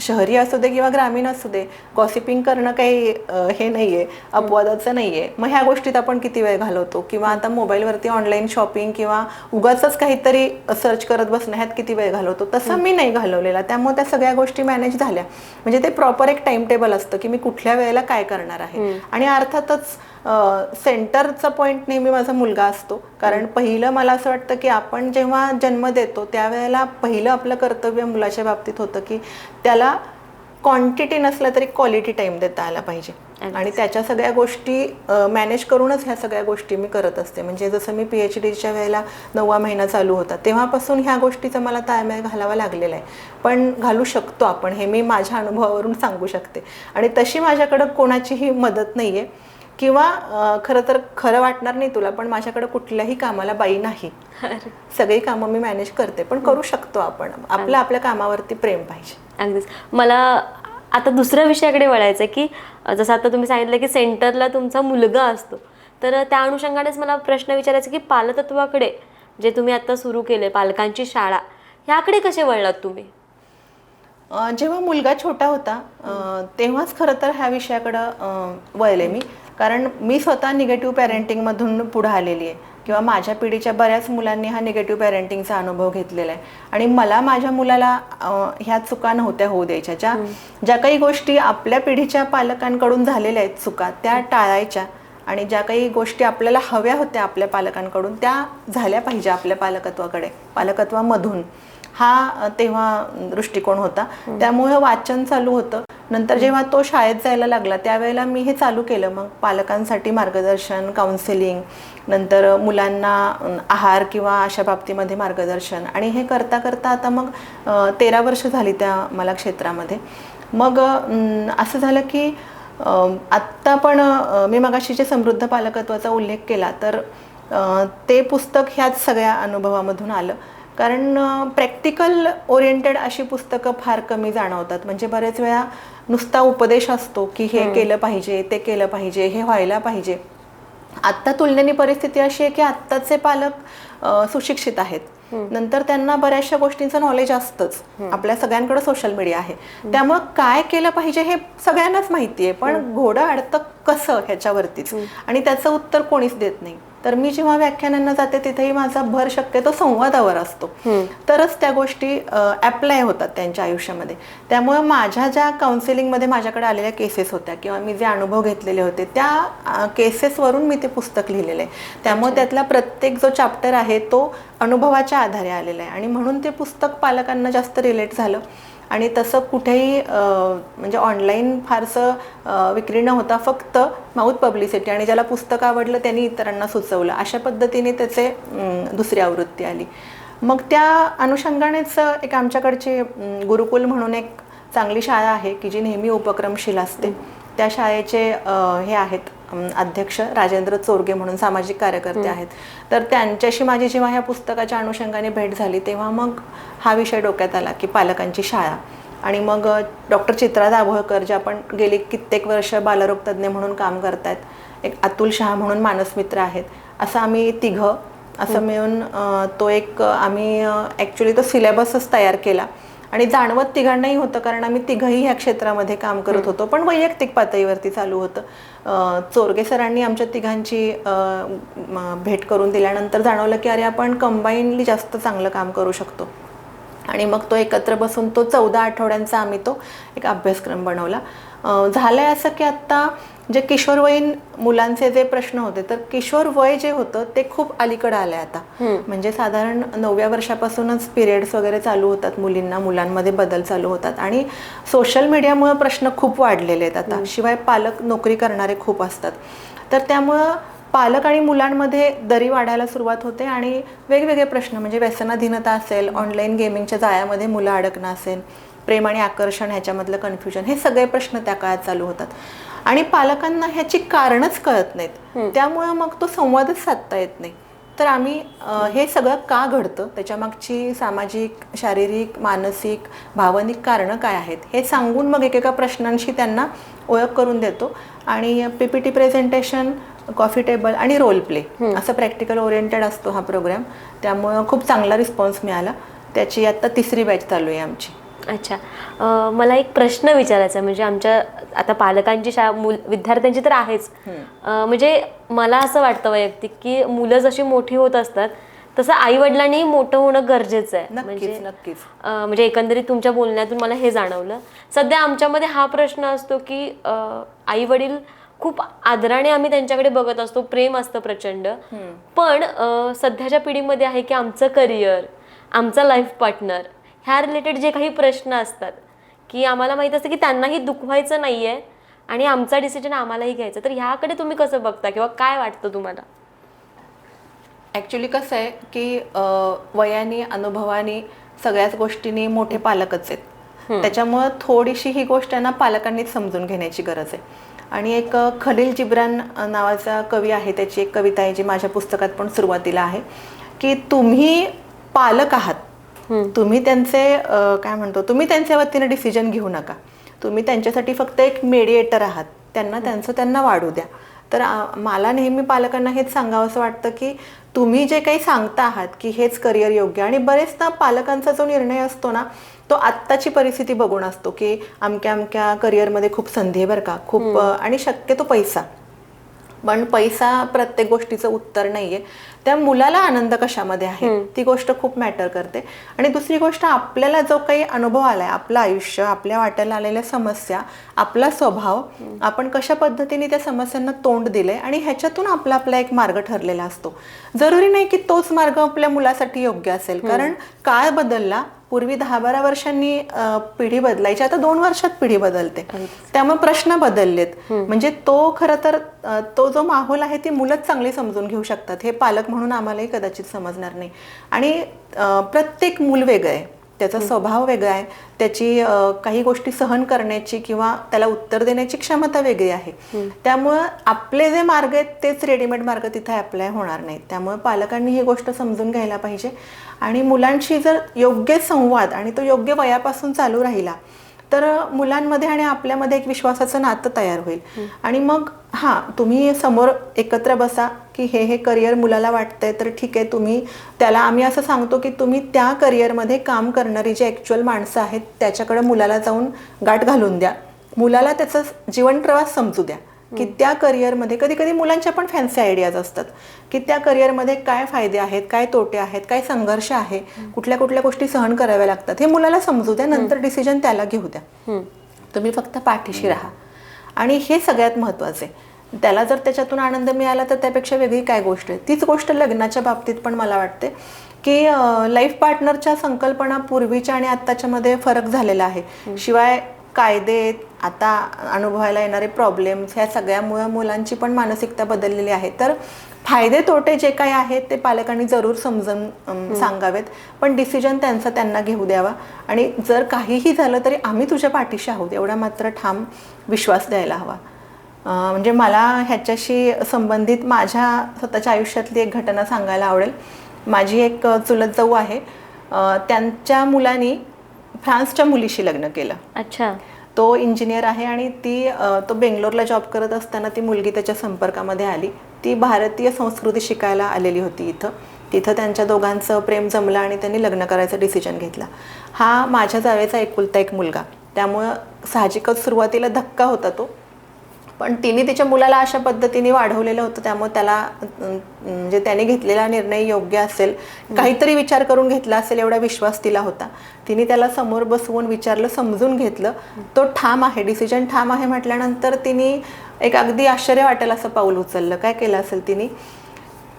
शहरी असू दे किंवा ग्रामीण असू दे, गॉसिपिंग करणं काही हे नाहीये, अपवादाचं नाहीये. मग ह्या गोष्टीत आपण किती वेळ घालवतो, किंवा आता मोबाईलवरती ऑनलाईन शॉपिंग किंवा उगाचच काहीतरी सर्च करत बसणं ह्यात किती वेळ घालवतो, तसं मी नाही घालवलेला. त्यामुळे त्या सगळ्या गोष्टी मॅनेज झाल्या. म्हणजे ते प्रॉपर एक टाइम टेबल असतं की मी कुठल्या वेळेला काय करणार आहे. आणि अर्थातच सेंटरचा पॉईंट नेहमी माझा मुलगा असतो. कारण पहिलं मला असं वाटतं की आपण जेव्हा जन्म देतो त्यावेळेला पहिलं आपलं कर्तव्य मुलाच्या बाबतीत होतं की त्याला क्वांटिटी नसला तरी क्वालिटी टाइम देता आला पाहिजे. आणि त्याच्या सगळ्या गोष्टी मॅनेज करूनच ह्या सगळ्या गोष्टी मी करत असते. म्हणजे जसं मी PhDच्या वेळेला 9वा महिना चालू होता तेव्हापासून ह्या गोष्टीचा मला ताळमेळ घालावा लागलेला आहे. पण घालू शकतो आपण, हे मी माझ्या अनुभवावरून सांगू शकते. आणि तशी माझ्याकडं कोणाचीही मदत नाही आहे, किंवा खरं तर खरं वाटणार नाही तुला, पण माझ्याकडे कुठल्याही कामाला बाई नाही. सगळी कामं मी मॅनेज करते. पण करू शकतो आपण, आपल्या कामावरती प्रेम पाहिजे. अगदीच. मला आता दुसऱ्या विषयाकडे वळायचं आहे की जसं आता तुम्ही सांगितलं की सेंटरला तुमचा मुलगा असतो, तर त्या अनुषंगानेच मला प्रश्न विचारायचा की पालकत्वाकडे जे तुम्ही आता सुरू केले, पालकांची शाळा, ह्याकडे कसे वळलात तुम्ही? जेव्हा मुलगा छोटा होता तेव्हाच खरं तर ह्या विषयाकडं वळले मी. कारण मी स्वतः निगेटिव्ह पॅरेंटिंगमधून पुढे आलेली आहे, किंवा माझ्या पिढीच्या बऱ्याच मुलांनी हा निगेटिव्ह पॅरेंटिंगचा अनुभव घेतलेला आहे. आणि मला माझ्या मुलाला ह्या चुका नव्हत्या होऊ द्यायच्या. ज्या काही गोष्टी आपल्या पिढीच्या पालकांकडून झालेल्या आहेत चुका, त्या टाळायच्या. आणि ज्या काही गोष्टी आपल्याला हव्या होत्या आपल्या पालकांकडून त्या झाल्या पाहिजे आपल्या पालकत्वामधून, हा तेव्हा दृष्टिकोन होता. त्यामुळे वाचन चालू होतं. नंतर जेव्हा तो शाळेत जायला लागला त्यावेळेला मी हे चालू केलं. मग पालकांसाठी मार्गदर्शन, काउन्सिलिंग, नंतर मुलांना आहार किंवा अशा बाबतीमध्ये मार्गदर्शन. आणि हे करता करता आता मग 13 वर्ष झाली त्या मला क्षेत्रामध्ये. मग असं झालं की आत्ता पण मी मगाशी जे समृद्ध पालकत्वाचा उल्लेख केला, तर ते पुस्तक ह्याच सगळ्या अनुभवामधून आलं. कारण प्रॅक्टिकल ओरिएंटेड अशी पुस्तकं फार कमी जाणवतात. म्हणजे बरेच वेळा नुसता उपदेश असतो की हे केलं पाहिजे, ते केलं पाहिजे, हे व्हायला पाहिजे. आत्ता तुलनेने परिस्थिती अशी आहे की आत्ताचे पालक सुशिक्षित आहेत, नंतर त्यांना बऱ्याचशा गोष्टींचं नॉलेज असतंच. आपल्या सगळ्यांकडे सोशल मीडिया आहे, त्यामुळं काय केलं पाहिजे हे सगळ्यांनाच माहिती आहे. पण घोडं अडतं कसं ह्याच्यावरतीच, आणि त्याचं उत्तर कोणीच देत नाही. तर मी जेव्हा व्याख्यानांना जाते तिथेही माझा भर शक्यतो संवादावर असतो, तरच त्या गोष्टी ॲप्लाय होतात त्यांच्या आयुष्यामध्ये. त्यामुळे माझ्या ज्या काउन्सिलिंगमध्ये माझ्याकडे आलेल्या केसेस होत्या किंवा मी जे अनुभव घेतलेले होते त्या केसेसवरून मी ते पुस्तक लिहिलेलं आहे. त्यामुळे त्यातला प्रत्येक जो चॅप्टर आहे तो अनुभवाच्या आधारे आलेला आहे. आणि म्हणून ते पुस्तक पालकांना जास्त रिलेट झालं. आणि तसं कुठेही म्हणजे ऑनलाईन फारसं विक्री न होता फक्त माउथ पब्लिसिटी, आणि ज्याला पुस्तक आवडलं त्यांनी इतरांना सुचवलं, अशा पद्धतीने त्याचे दुसरी आवृत्ती आली. मग त्या अनुषंगानेच एक आमच्याकडची गुरुकुल म्हणून एक चांगली शाळा आहे की जी नेहमी उपक्रमशील असते. त्या शाळेचे हे आहेत अध्यक्ष राजेंद्र चोरगे म्हणून सामाजिक कार्यकर्ते आहेत. तर त्यांच्याशी माझी जेव्हा ह्या पुस्तकाच्या अनुषंगाने भेट झाली तेव्हा मग हा विषय डोक्यात आला की पालकांची शाळा. आणि मग डॉक्टर चित्रा दाभोळकर, जे आपण गेली कित्येक वर्ष बालरोग तज्ज्ञ म्हणून काम करतायत, एक अतुल शहा म्हणून मानसमित्र आहेत, असं आम्ही तिघं असं मिळून तो एक आम्ही ॲक्च्युली तो सिलेबसच तयार केला. आणि जाणवत तिघांनाही होतं, कारण आम्ही तिघंही ह्या क्षेत्रामध्ये काम करत होतो, पण वैयक्तिक पातळीवरती चालू होतं. चोरगे सरांनी आमच्या तिघांची भेट करून दिल्यानंतर जाणवलं की अरे आपण कंबाईनली जास्त चांगलं काम करू शकतो. आणि मग तो एकत्र बसून तो 14 आठवड्यांचा आम्ही तो एक अभ्यासक्रम बनवला. झालंय असं की आत्ता जे किशोरवयीन मुलांचे जे प्रश्न होते, तर किशोर वय जे होतं ते खूप अलीकडे आलंय आता. म्हणजे साधारण 9व्या वर्षापासूनच पिरियड्स वगैरे चालू होतात मुलींना, मुलांमध्ये बदल चालू होतात आणि सोशल मीडियामुळे प्रश्न खूप वाढलेले आहेत आता. शिवाय पालक नोकरी करणारे खूप असतात, तर त्यामुळं पालक आणि मुलांमध्ये दरी वाढायला सुरुवात होते आणि वेगवेगळे प्रश्न म्हणजे व्यसनाधीनता असेल, ऑनलाईन गेमिंगच्या जाळ्यामध्ये मुलं अडकणं असेल, प्रेम आणि आकर्षण ह्याच्यामधलं कन्फ्युजन, हे सगळे प्रश्न त्या काळात चालू होतात आणि पालकांना ह्याची कारणच कळत नाहीत. त्यामुळं मग तो संवादच साधता येत नाही. तर आम्ही हे सगळं का घडतं, त्याच्यामागची सामाजिक, शारीरिक, मानसिक, भावनिक कारणं काय आहेत हे सांगून मग एकेका प्रश्नांशी त्यांना ओळख करून देतो. आणि PPT प्रेझेंटेशन, कॉफी टेबल आणि रोल प्ले असं प्रॅक्टिकल ओरिएंटेड असतो हा प्रोग्राम. त्यामुळं खूप चांगला रिस्पॉन्स मिळाला. त्याची आत्ता 3री बॅच चालू आहे आमची. अच्छा, मला एक प्रश्न विचारायचा म्हणजे आमच्या आता पालकांची विद्यार्थ्यांची तर आहेच, म्हणजे मला असं वाटतं वैयक्तिक की मुलं जशी मोठी होत असतात तसं आई वडिलांनी मोठं होणं गरजेचं आहे. नक्कीच नक्कीच. म्हणजे एकंदरीत तुमच्या बोलण्यातून मला हे जाणवलं. सध्या आमच्यामध्ये हा प्रश्न असतो की आई वडील खूप आदराने आम्ही त्यांच्याकडे बघत असतो, प्रेम असतं प्रचंड, पण सध्याच्या पिढीमध्ये आहे की आमचं करिअर, आमचा लाईफ पार्टनर ह्या रिलेटेड जे काही प्रश्न असतात की आम्हाला माहीत असतं की त्यांनाही दुखवायचं नाही आहे आणि आमचा डिसिजन आम्हालाही घ्यायचा. तर ह्याकडे तुम्ही कसं बघता किंवा काय वाटतं तुम्हाला? ॲक्च्युली कसं आहे की वयाने, अनुभवाने, सगळ्याच गोष्टींनी मोठे पालकच आहेत. त्याच्यामुळं थोडीशी ही गोष्ट त्यांना पालकांनीच समजून घेण्याची गरज आहे. आणि एक खलील जिब्रान नावाचा कवी आहे, त्याची एक कविता आहे जी माझ्या पुस्तकात पण सुरुवातीला आहे की तुम्ही पालक आहात, तुम्ही त्यांचे काय म्हणतो, तुम्ही त्यांच्या वतीने डिसिजन घेऊ नका, तुम्ही त्यांच्यासाठी फक्त एक मेडिएटर आहात, त्यांना वाढू द्या. तर मला नेहमी पालकांना हेच सांगावं असं वाटतं की तुम्ही जे काही सांगता आहात की हेच करिअर योग्य, आणि बरेचदा पालकांचा जो निर्णय असतो ना तो आत्ताची परिस्थिती बघून असतो की अमक्या अमक्या करिअरमध्ये खूप संधी आहे बरं का, खूप, आणि शक्यतो पैसा, पण पैसा प्रत्येक गोष्टीचं उत्तर नाहीये. त्या मुलाला आनंद कशामध्ये आहे ती गोष्ट खूप मॅटर करते. आणि दुसरी गोष्ट, आपल्याला जो काही अनुभव आलाय, आपलं आयुष्य, आपल्या वाट्याला आलेल्या समस्या, आपला स्वभाव, आपण कशा पद्धतीने त्या समस्यांना तोंड दिलंय आणि ह्याच्यातून आपला एक मार्ग ठरलेला असतो. जरुरी नाही की तोच मार्ग आपल्या मुलासाठी योग्य असेल, कारण काळ बदलला. पूर्वी 10-12 वर्षांनी पिढी बदलायची, आता 2 वर्षात पिढी बदलते. त्यामुळे प्रश्न बदललेत. म्हणजे तो खरं तर तो जो माहोल आहे ती मुलंच चांगली समजून घेऊ शकतात, हे पालक म्हणून आम्हालाही कदाचित समजणार नाही. आणि प्रत्येक मूल वेगळं आहे, त्याचा स्वभाव वेगळा आहे, त्याची काही गोष्टी सहन करण्याची किंवा त्याला उत्तर देण्याची क्षमता वेगळी आहे. त्यामुळं आपले जे मार्ग आहेत तेच रेडीमेड मार्ग तिथे अप्लाय होणार नाहीत. त्यामुळे पालकांनी ही गोष्ट समजून घ्यायला पाहिजे. आणि मुलांशी जर योग्य संवाद आणि तो योग्य वयापासून चालू राहिला तर मुलांमध्ये आणि आपल्यामध्ये एक विश्वासाचं नातं तयार होईल. आणि मग तुम्ही समोर एकत्र बसा की हे करिअर मुलाला वाटतंय तर ठीक आहे, तुम्ही त्याला, आम्ही असं सांगतो की तुम्ही त्या करिअरमध्ये काम करणारी जी ॲक्च्युअल माणसं आहेत त्याच्याकडे मुलाला जाऊन गाठ घालून द्या, मुलाला त्याचा जीवन प्रवास समजू द्या की त्या करिअरमध्ये, कधी कधी मुलांच्या पण फॅन्सी आयडियाज असतात की त्या करिअरमध्ये काय फायदे आहेत, काय तोटे आहेत, काय संघर्ष आहे, कुठल्या कुठल्या गोष्टी सहन कराव्या लागतात, हे मुलाला समजू द्या. नंतर डिसिजन त्याला घेऊ द्या, तुम्ही फक्त पाठीशी राहा. आणि हे सगळ्यात महत्त्वाचं आहे. त्याला जर त्याच्यातून आनंद मिळाला तर त्यापेक्षा वेगळी काय गोष्ट आहे. तीच गोष्ट लग्नाच्या बाबतीत पण मला वाटते की लाईफ पार्टनरच्या संकल्पना पूर्वीच्या आणि आत्ताच्यामध्ये फरक झालेला आहे. शिवाय कायदे, आता अनुभवायला येणारे प्रॉब्लेम्स, ह्या सगळ्यामुळे मुलांची पण मानसिकता बदललेली आहे. तर फायदे तोटे जे काही आहेत ते पालकांनी जरूर समजून सांगावेत, पण डिसिजन त्यांना घेऊ द्यावा. आणि जर काहीही झालं तरी आम्ही तुझ्या पाठीशी आहोत एवढा मात्र ठाम विश्वास द्यायला हवा. म्हणजे मला ह्याच्याशी संबंधित माझ्या स्वतःच्या आयुष्यातली एक घटना सांगायला आवडेल. माझी एक चुलत जाऊ आहे, त्यांच्या मुलांनी फ्रान्सच्या मुलीशी लग्न केलं. अच्छा. तो इंजिनियर आहे आणि तो बेंगलोरला जॉब करत असताना ती मुलगी त्याच्या संपर्कामध्ये आली. ती भारतीय संस्कृती शिकायला आलेली होती तिथं त्यांच्या दोघांचं प्रेम जमलं आणि त्यांनी लग्न करायचा डिसिजन घेतला. हा माझ्या जावेचा एकुलता एक मुलगा, त्यामुळं साहजिकच सुरुवातीला धक्का होता तो. पण तिने तिच्या मुलाला अशा पद्धतीने वाढवलेलं होतं, त्यामुळे त्याला म्हणजे त्याने घेतलेला निर्णय योग्य असेल, काहीतरी विचार करून घेतला असेल एवढा विश्वास तिला होता. तिने त्याला समोर बसवून विचारलं, समजून घेतलं, तो ठाम आहे, डिसिजन ठाम आहे म्हटल्यानंतर तिने एक अगदी आश्चर्य वाटेल असं पाऊल उचललं. काय केलं असेल तिने,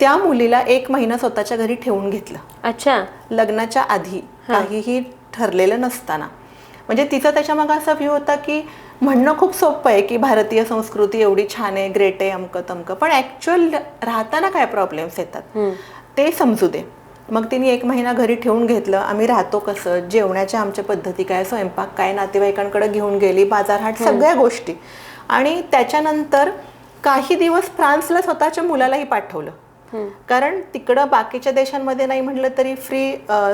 त्या मुलीला 1 महिना स्वतःच्या घरी ठेवून घेतलं. अच्छा. लग्नाच्या आधी, काहीही ठरलेलं नसताना. म्हणजे तिचा त्याच्या मागे असा व्ह्यू होता की म्हणणं खूप सोपं आहे की भारतीय संस्कृती एवढी छान आहे, ग्रेट आहे, अमकं तमकं, पण ऍक्च्युअल राहताना काय प्रॉब्लेम्स येतात ते समजू दे. मग तिने 1 महिना घरी ठेवून घेतलं. आम्ही राहतो कसं, जेवणाच्या आमच्या पद्धती काय, स्वयंपाक काय, नातेवाईकांकडे घेऊन गेली, बाजारहाट, सगळ्या गोष्टी. आणि त्याच्यानंतर काही दिवस फ्रान्सला स्वतःच्या मुलालाही पाठवलं, कारण तिकडं बाकीच्या देशांमध्ये नाही म्हटलं तरी फ्री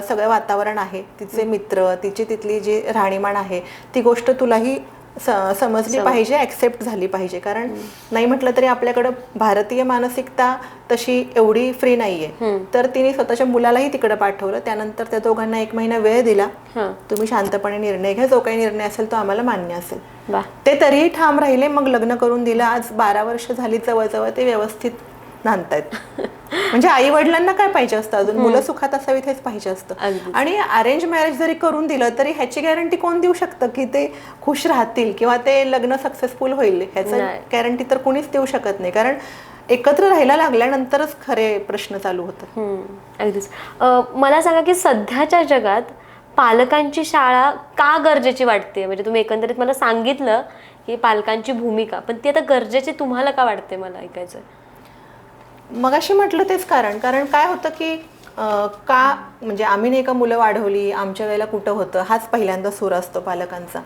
सगळं वातावरण आहे, तिचे मित्र, तिची तिथली जी राहणीमान आहे ती गोष्ट तुलाही समजली पाहिजे, ऍक्सेप्ट झाली पाहिजे. कारण नाही म्हटलं तरी आपल्याकडं भारतीय मानसिकता तशी एवढी फ्री नाहीये. तर तिने स्वतःच्या मुलालाही तिकडे पाठवलं. त्यानंतर त्या दोघांना 1 महिना वेळ दिला, तुम्ही शांतपणे निर्णय घ्या, जो काही निर्णय असेल तो आम्हाला मान्य असेल. ते तरीही ठाम राहिले. मग लग्न करून दिलं. आज 12 वर्ष झाली जवळजवळ ते व्यवस्थित नांदतायत. म्हणजे आई वडिलांना काय पाहिजे असतं, अजून मुलं सुखात असावीत हेच पाहिजे असतं. आणि अरेंज मॅरेज जरी करून दिलं तरी ह्याची गॅरंटी कोण देऊ शकतं की ते खुश राहतील किंवा ते लग्न सक्सेसफुल होईल, ह्याचं गॅरंटी तर कोणीच देऊ शकत नाही. कारण एकत्र राहायला लागल्यानंतरच खरे प्रश्न चालू होतात. अगदीच. मला सांगा की सध्याच्या जगात पालकांची शाळा का गरजेची वाटते? म्हणजे तुम्ही एकंदरीत मला सांगितलं की पालकांची भूमिका, पण ती आता गरजेची तुम्हाला का वाटते, मला ऐकायचं. मगाशी म्हटलं तेच कारण काय होतं की का म्हणजे आम्ही नाही का मुलं वाढवली, आमच्या वेळेला कुठं होतं, हाच पहिल्यांदा सूर असतो पालकांचा.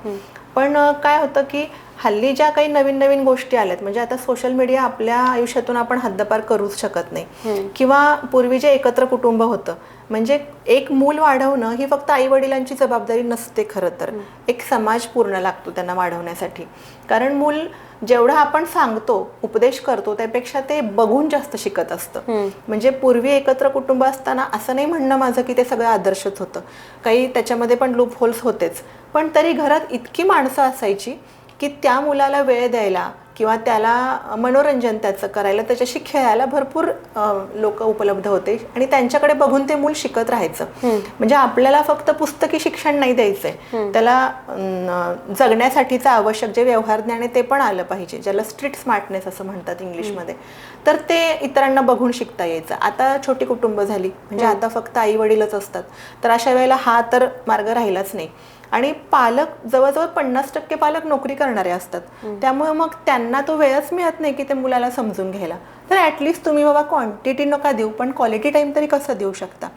पण काय होतं की हल्ली ज्या काही नवीन नवीन गोष्टी आल्यात, म्हणजे आता सोशल मीडिया आपल्या आयुष्यातून आपण हद्दपार करूच शकत नाही. किंवा पूर्वी जे एकत्र कुटुंब होतं, म्हणजे एक मूल वाढवणं ही फक्त आई वडिलांची जबाबदारी नसते. खरं तर एक समाज पूर्ण लागतो त्यांना वाढवण्यासाठी. कारण मूल जेवढं आपण सांगतो, उपदेश करतो, त्यापेक्षा ते बघून जास्त शिकत असतं. म्हणजे पूर्वी एकत्र कुटुंब असताना असं नाही म्हणणं माझं की ते सगळं आदर्शच होतं, काही त्याच्यामध्ये पण लूप होल्स होतेच, पण तरी घरात इतकी माणसं असायची की त्या मुलाला वेळ द्यायला किंवा त्याला मनोरंजन त्याचं करायला, त्याच्याशी खेळायला भरपूर लोक उपलब्ध होते आणि त्यांच्याकडे बघून ते मूल शिकत राहायचं. म्हणजे आपल्याला फक्त पुस्तकी शिक्षण नाही द्यायचंय, त्याला जगण्यासाठीचं आवश्यक जे व्यवहार ज्ञान आहे ते पण आलं पाहिजे, ज्याला स्ट्रीट स्मार्टनेस असं म्हणतात इंग्लिशमध्ये. तर ते इतरांना बघून शिकता यायचं. आता छोटी कुटुंब झाली, म्हणजे आता फक्त आई वडीलच असतात, तर अशा वेळेला हा तर मार्ग राहिलाच नाही. आणि पालक जवळजवळ 50% पालक नोकरी करणारे असतात, त्यामुळे मग त्यांना तो वेळच मिळत नाही की ते मुलाला समजून घ्यायला. तर ॲटलिस्ट तुम्ही बाबा क्वांटिटी नका देऊ, पण क्वालिटी टाईम तरी कसं देऊ शकता.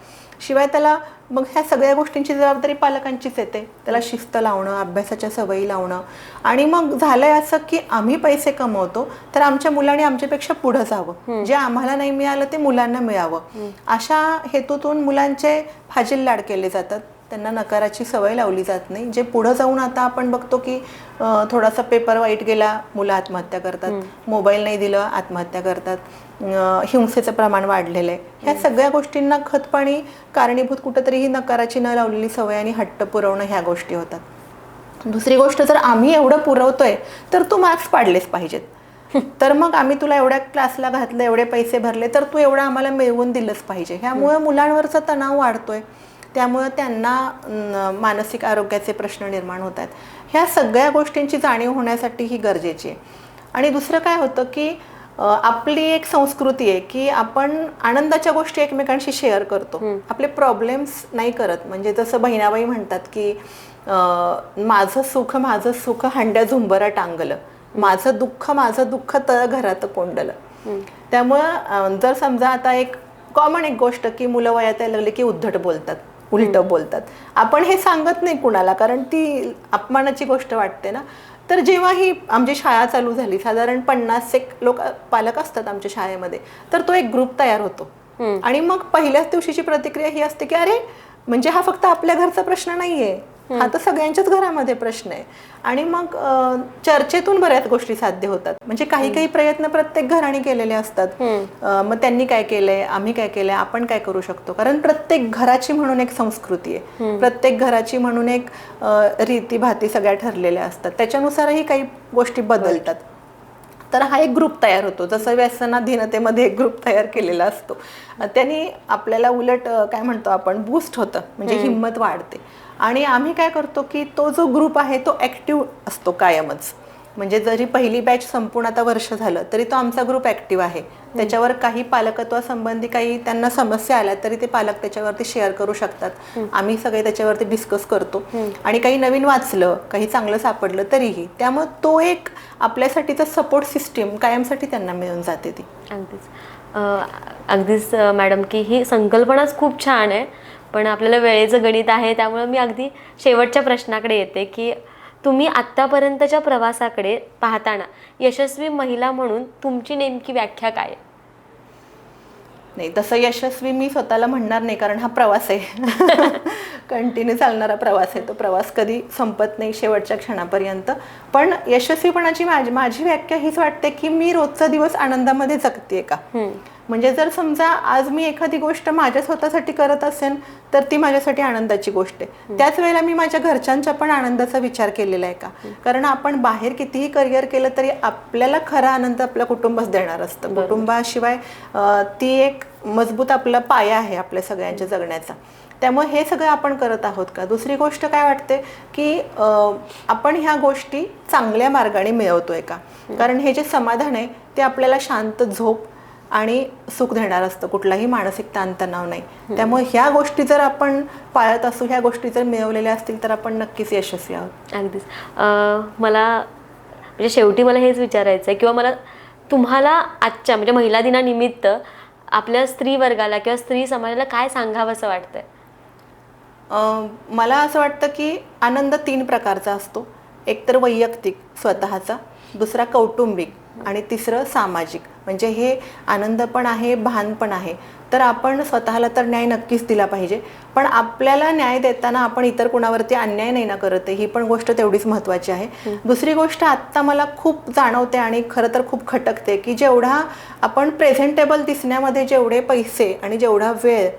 शिवाय त्याला मग ह्या सगळ्या गोष्टींची जबाबदारी पालकांचीच येते. त्याला शिस्त लावणं, अभ्यासाच्या सवयी लावणं. आणि मग झालंय असं की आम्ही पैसे कमवतो तर आमच्या मुलांनी आमच्यापेक्षा पुढं जावं, जे आम्हाला नाही मिळालं ते मुलांना मिळावं, अशा हेतूतून मुलांचे फाजील लाड केले जातात. त्यांना नकाराची सवय लावली जात नाही. जे पुढं जाऊन आता आपण बघतो की थोडासा पेपर वाईट गेला, मुलं आत्महत्या करतात, मोबाईल नाही दिलं आत्महत्या करतात, हिंसेचं प्रमाण वाढलेलं आहे. ह्या सगळ्या गोष्टींना खतपाणी कारणीभूत कुठंतरी ही नकाराची न लावलेली सवय आणि हट्ट पुरवणं ह्या गोष्टी होतात. दुसरी गोष्ट, जर आम्ही एवढं पुरवतोय तर तू मार्क्स पाडलेच पाहिजेत, तर मग आम्ही तुला एवढ्या क्लासला घातलं, एवढे पैसे भरले, तर तू एवढं आम्हाला मिळवून दिलंच पाहिजे. ह्यामुळे मुलांवरचा तणाव वाढतोय, त्यामुळे त्यांना मानसिक आरोग्याचे प्रश्न निर्माण होत आहेत. ह्या सगळ्या गोष्टींची जाणीव होण्यासाठी ही गरजेची आहे. आणि दुसरं काय होतं की आपली एक संस्कृती आहे की आपण आनंदाच्या गोष्टी एकमेकांशी शेअर करतो, आपले प्रॉब्लेम्स नाही करत. म्हणजे जसं बहिणाबाई म्हणतात की माझं सुख हंड्या झुंबरा टांगलं, माझं दुःख तळ घरात कोंडलं. त्यामुळं जर समजा आता एक कॉमन एक गोष्ट की मुलं वयात यायला लागली की उद्धट बोलतात, उलटं बोलतात. आपण हे सांगत नाही कुणाला, कारण ती अपमानाची गोष्ट वाटते ना. तर जेव्हा ही आमची शाळा चालू झाली, साधारण 50 लोक पालक असतात आमच्या शाळेमध्ये, तर तो एक ग्रुप तयार होतो. आणि मग पहिल्याच दिवशीची प्रतिक्रिया ही असते की अरे, म्हणजे हा फक्त आपल्या घरचा प्रश्न नाहीये, हा तर सगळ्यांच्याच घरामध्ये प्रश्न आहे. आणि मग चर्चेतून बऱ्याच गोष्टी साध्य होतात. म्हणजे काही प्रयत्न प्रत्येक घराने केलेले असतात. मग त्यांनी काय केलंय, आम्ही काय केलंय, आपण काय करू शकतो. कारण प्रत्येक घराची म्हणून एक संस्कृती आहे, प्रत्येक घराची म्हणून एक रीती भाती सगळ्या ठरलेल्या असतात, त्याच्यानुसारही काही गोष्टी बदलतात. तर हा एक ग्रुप तयार होतो, जसं व्यसनाधीनतेमध्ये एक ग्रुप तयार केलेला असतो. त्यांनी आपल्याला उलट काय म्हणतो आपण बूस्ट होतं, म्हणजे हिंमत वाढते. आणि आम्ही काय करतो की तो जो ग्रुप आहे तो ॲक्टिव्ह असतो कायमच. म्हणजे जरी पहिली बॅच संपूर्ण आता वर्ष झालं तरी तो आमचा ग्रुप ॲक्टिव्ह आहे. त्याच्यावर काही पालकत्वासंबंधी काही त्यांना समस्या आल्या तरी ते पालक त्याच्यावरती शेअर करू शकतात. आम्ही सगळे त्याच्यावरती डिस्कस करतो. आणि काही नवीन वाचलं, काही चांगलं सापडलं तरीही, त्यामुळे तो एक आपल्यासाठीचा सपोर्ट सिस्टीम कायमसाठी त्यांना मिळून जाते ती. अगदीच मॅडम की ही संकल्पनाच खूप छान आहे, पण आपल्याला वेळेचं गणित आहे, त्यामुळे मी अगदी शेवटच्या प्रश्नाकडे येते की तुम्ही आत्तापर्यंतच्या प्रवासाकडे पाहताना यशस्वी महिला म्हणून तुमची नेमकी व्याख्या काय? नाही, तसं यशस्वी मी स्वतःला म्हणणार नाही, कारण हा प्रवास आहे. कंटिन्यू चालणारा प्रवास आहे. तो प्रवास कधी संपत नाही शेवटच्या क्षणापर्यंत. पण यशस्वीपणाची माझी व्याख्या हीच वाटते की मी रोजचा दिवस आनंदामध्ये जगते का. म्हणजे जर समजा आज मी एखादी गोष्ट माझ्या स्वतःसाठी करत असेल तर ती माझ्यासाठी आनंदाची गोष्ट आहे. त्याच वेळेला मी माझ्या घरच्यांच्या पण आनंदाचा विचार केलेला आहे का. कारण आपण बाहेर कितीही करिअर केलं तरी आपल्याला खरा आनंद आपल्या कुटुंबच देणार असतं. कुटुंबाशिवाय ती एक मजबूत आपला पाया आहे आपल्या सगळ्यांच्या जगण्याचा. त्यामुळे हे सगळं आपण करत आहोत का. दुसरी गोष्ट काय वाटते की आपण ह्या गोष्टी चांगल्या मार्गाने मिळवतोय का. कारण हे जे समाधान आहे ते आपल्याला शांत झोप आणि सुख देणार असतं, कुठलाही मानसिक ताणतणाव नाही. त्यामुळे ह्या गोष्टी जर आपण पाळत असू, ह्या गोष्टी जर मिळवलेल्या असतील तर आपण नक्कीच यशस्वी आहोत. अगदीच. मला म्हणजे शेवटी मला हेच विचारायचं आहे किंवा मला तुम्हाला आजच्या म्हणजे महिला दिनानिमित्त आपल्या स्त्री वर्गाला किंवा स्त्री समाजाला काय सांगावं असं वाटतंय? मला असं वाटतं की आनंद 3 प्रकारचा असतो. एक तर वैयक्तिक स्वतःचा, दुसरा कौटुंबिक आणि तिसरं सामाजिक. म्हणजे हे आनंद पण आहे, भान पण आहे. तर आपण स्वतःला तर न्याय नक्कीच दिला पाहिजे, पण आपल्याला न्याय देताना आपण इतर कुणावरती अन्याय नाही ना करत आहे, ही पण गोष्ट तेवढीच महत्त्वाची आहे. दुसरी गोष्ट आत्ता मला खूप जाणवते आणि खरं तर खूप खटकते की जेवढा आपण प्रेझेंटेबल दिसण्यामध्ये जेवढे पैसे आणि जेवढा वेळ,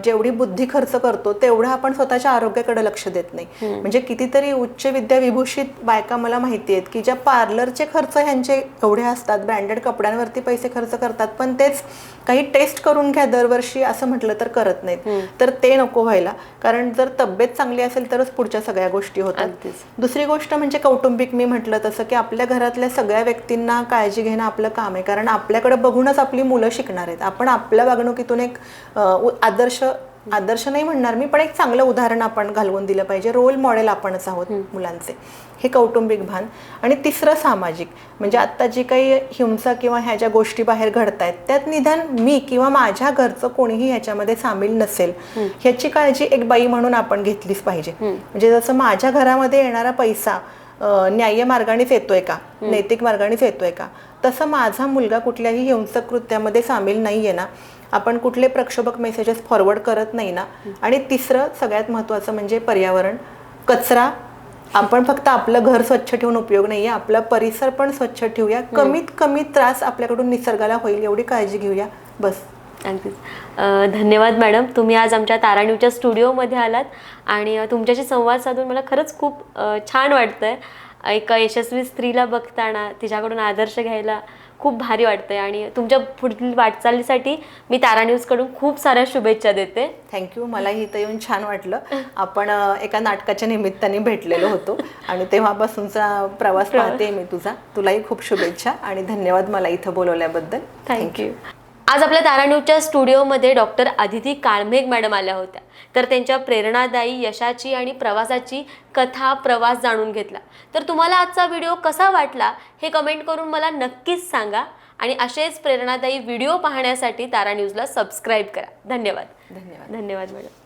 जेवढी बुद्धी खर्च करतो तेवढा आपण स्वतःच्या आरोग्याकडे लक्ष देत नाही. म्हणजे कितीतरी उच्च विद्या विभूषित बायका मला माहिती आहेत की ज्या पार्लरचे खर्च ह्यांचे एवढे असतात, ब्रँडेड कपड्यांवरती पैसे खर्च करतात, पण तेच काही टेस्ट करून घ्या दरवर्षी असं म्हटलं तर करत नाहीत. तर ते नको व्हायला, कारण जर तब्येत चांगली असेल तरच पुढच्या सगळ्या गोष्टी होतात. दुसरी गोष्ट म्हणजे कौटुंबिक, मी म्हटलं तसं की आपल्या घरातल्या सगळ्या व्यक्तींना काळजी घेणं आपलं काम आहे. कारण आपल्याकडे बघूनच आपली मुलं शिकणार आहेत. आपण आपल्या वागणुकीतून एक आदर्श नाही म्हणणार मी, पण एक चांगलं उदाहरण आपण घालवून दिलं पाहिजे. रोल मॉडेल आपणच आहोत मुलांचे. हे कौटुंबिक भान. आणि तिसरं सामाजिक, म्हणजे आता जी काही हिंसा किंवा ह्या ज्या गोष्टी बाहेर घडत आहेत त्यात निदान मी किंवा माझ्या घरचं कोणीही ह्याच्यामध्ये सामील नसेल ह्याची काळजी एक बाई म्हणून आपण घेतलीच पाहिजे. म्हणजे जसं माझ्या घरामध्ये येणारा पैसा न्याय्य मार्गानेच येतोय का, नैतिक मार्गानेच येतोय का, तसं माझा मुलगा कुठल्याही हिंसक कृत्यामध्ये सामील नाहीये ना, आपण कुठले प्रक्षोभक मेसेजेस फॉरवर्ड करत नाही ना. आणि तिसरं सगळ्यात महत्त्वाचं म्हणजे पर्यावरण. कचरा आपण फक्त आपलं घर स्वच्छ ठेवून उपयोग नाहीये, आपला परिसर पण स्वच्छ ठेवूया. कमीत कमी त्रास आपल्याकडून निसर्गाला होईल एवढी काळजी घेऊया, बस. अगदीच. धन्यवाद मॅडम, तुम्ही आज आमच्या तारा न्यूजच्या स्टुडिओमध्ये आलात आणि तुमच्याशी संवाद साधून मला खरंच खूप छान वाटतंय. एका यशस्वी स्त्रीला बघताना तिच्याकडून आदर्श घ्यायला खूप भारी वाटतंय आणि तुमच्या पुढील वाटचालीसाठी मी तारा न्यूजकडून खूप साऱ्या शुभेच्छा देते. थँक्यू. मलाही इथं येऊन छान वाटलं. आपण एका नाटकाच्या निमित्ताने भेटलेलो होतो आणि तेव्हापासूनचा प्रवास पाहते मी तुझा. तुलाही खूप शुभेच्छा आणि धन्यवाद मला इथं बोलवल्याबद्दल. थँक्यू. आज आपल्या तारा न्यूजच्या स्टुडिओमध्ये डॉक्टर अदिती काळमेघ मॅडम आल्या होत्या. तर त्यांच्या प्रेरणादायी यशाची आणि प्रवासाची कथा प्रवास जाणून घेतला. तर तुम्हाला आजचा व्हिडिओ कसा वाटला हे कमेंट करून मला नक्कीच सांगा आणि असेच प्रेरणादायी व्हिडिओ पाहण्यासाठी तारा न्यूजला सबस्क्राईब करा. धन्यवाद. धन्यवाद. धन्यवाद मॅडम.